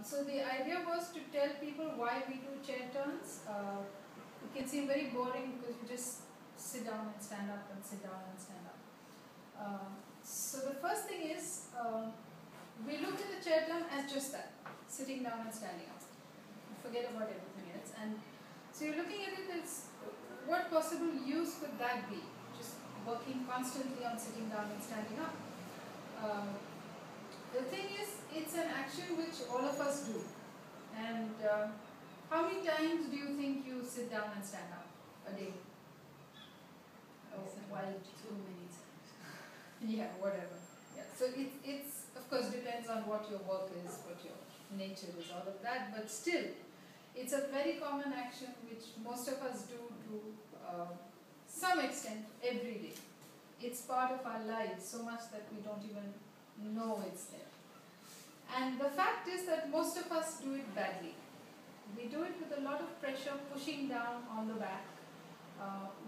So the idea was to tell people why we do chair turns. It can seem very boring because you just sit down and stand up and sit down and stand up. So the first thing is, we look at the chair turn as just that, sitting down and standing up. Forget about everything else. And so you're looking at it as, what possible use could that be? Just working constantly on sitting down and standing up. The thing is, it's an action which all of us do. And how many times do you think you sit down and stand up a day? Oh, well, too many times. Yeah, whatever. Yeah. So it's of course depends on what your work is, what your nature is, all of that. But still, it's a very common action which most of us do to some extent every day. It's part of our lives so much that we don't even know it's there. And the fact is that most of us do it badly. We do it with a lot of pressure pushing down on the back,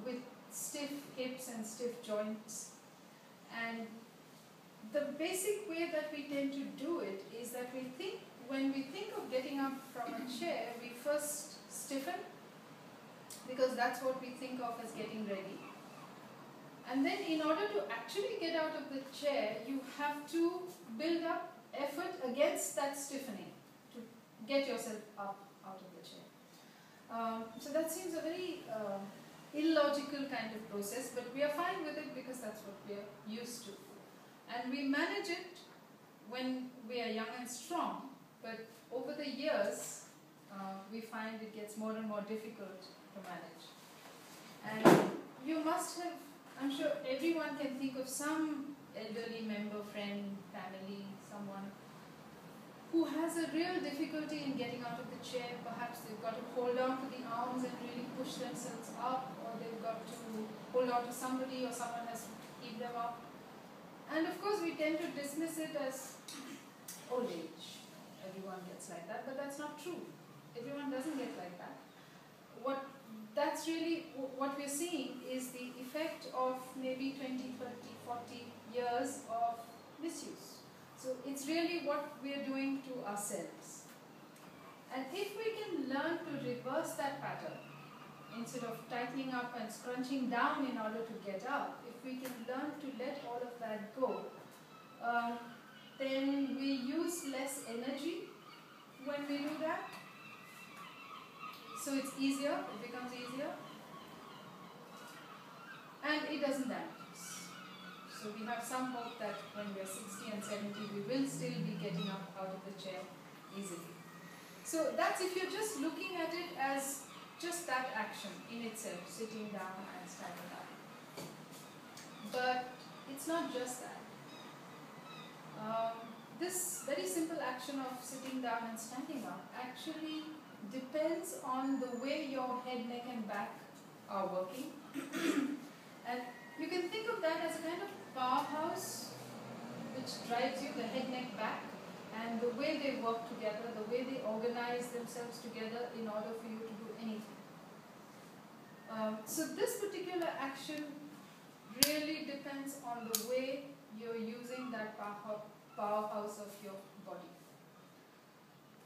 with stiff hips and stiff joints. And the basic way that we tend to do it is that when we think of getting up from a chair, we first stiffen, because that's what we think of as getting ready. And then in order to actually get out of the chair, you have to build up effort against that stiffening to get yourself up out of the chair. So that seems a very illogical kind of process, but we are fine with it because that's what we are used to. And we manage it when we are young and strong, but over the years, we find it gets more and more difficult to manage. And you must have, I'm sure everyone can think of some elderly member, friend, family, someone who has a real difficulty in getting out of the chair. Perhaps they've got to hold on to the arms and really push themselves up, or they've got to hold on to somebody, or someone has to keep them up. And of course we tend to dismiss it as old age. Everyone gets like that, but that's not true. Everyone doesn't get like that. That's really what we're seeing is the effect of maybe 20, 30, 40 years of misuse. So it's really what we're doing to ourselves. And if we can learn to reverse that pattern, instead of tightening up and scrunching down in order to get up, if we can learn to let all of that go, then we use less energy when we do that. So it's easier, it becomes easier, and it doesn't damage us. So we have some hope that when we are 60 and 70, we will still be getting up out of the chair easily. So that's if you're just looking at it as just that action in itself, sitting down and standing up. But it's not just that. This very simple action of sitting down and standing up actually depends on the way your head, neck and back are working. And you can think of that as a kind of powerhouse which drives you, the head, neck, back, and the way they work together, the way they organize themselves together in order for you to do anything. So this particular action really depends on the way you're using that powerhouse of your body.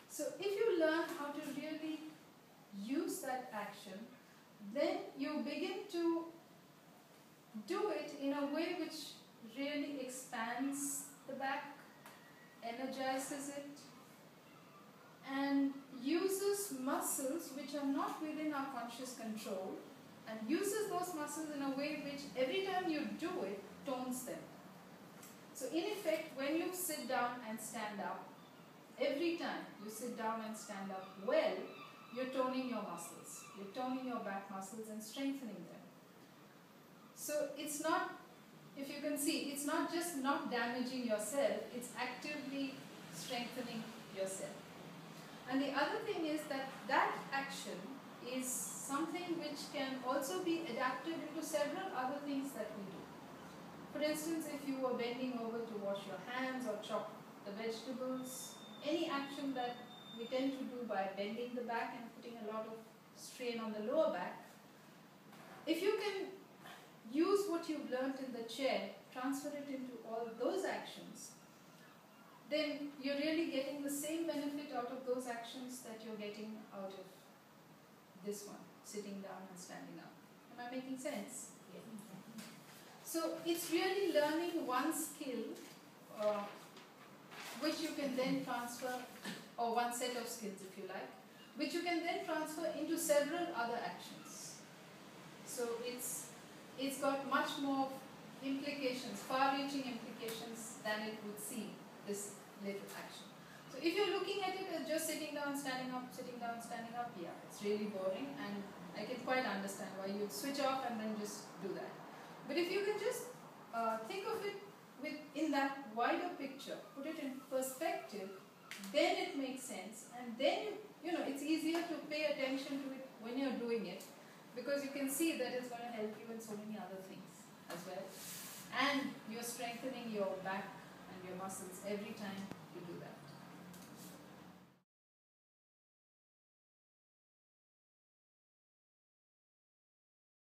So if you learn how to really use that action, then you begin to do it in a way which really expands the back, energizes it, and uses muscles which are not within our conscious control, and uses those muscles in a way which every time you do it, tones them. So in effect, when you sit down and stand up, every time you sit down and stand up well, you're toning your muscles. You're toning your back muscles and strengthening them. So it's not, if you can see, it's not just not damaging yourself, it's actively strengthening yourself. And the other thing is that that action is something which can also be adapted into several other things that we do. For instance, if you were bending over to wash your hands or chop the vegetables, any action that we tend to do by bending the back and putting a lot of strain on the lower back, if you can use what you've learned in the chair, transfer it into all those actions, then you're really getting the same benefit out of those actions that you're getting out of this one, sitting down and standing up. Am I making sense? Yeah. So it's really learning one skill which you can then transfer, or one set of skills if you like, which you can then transfer into several other actions. So it's got much more implications, far-reaching implications than it would seem, this little action. So if you're looking at it as just sitting down, standing up, yeah, it's really boring, and I can quite understand why you'd switch off and then just do that. But if you can just think of it in that wider picture, put it in perspective, then it makes sense, and then it's easier to pay attention to it when you're doing it, because you can see that it's going to help you in so many other things as well, and you're strengthening your back and your muscles every time you do that.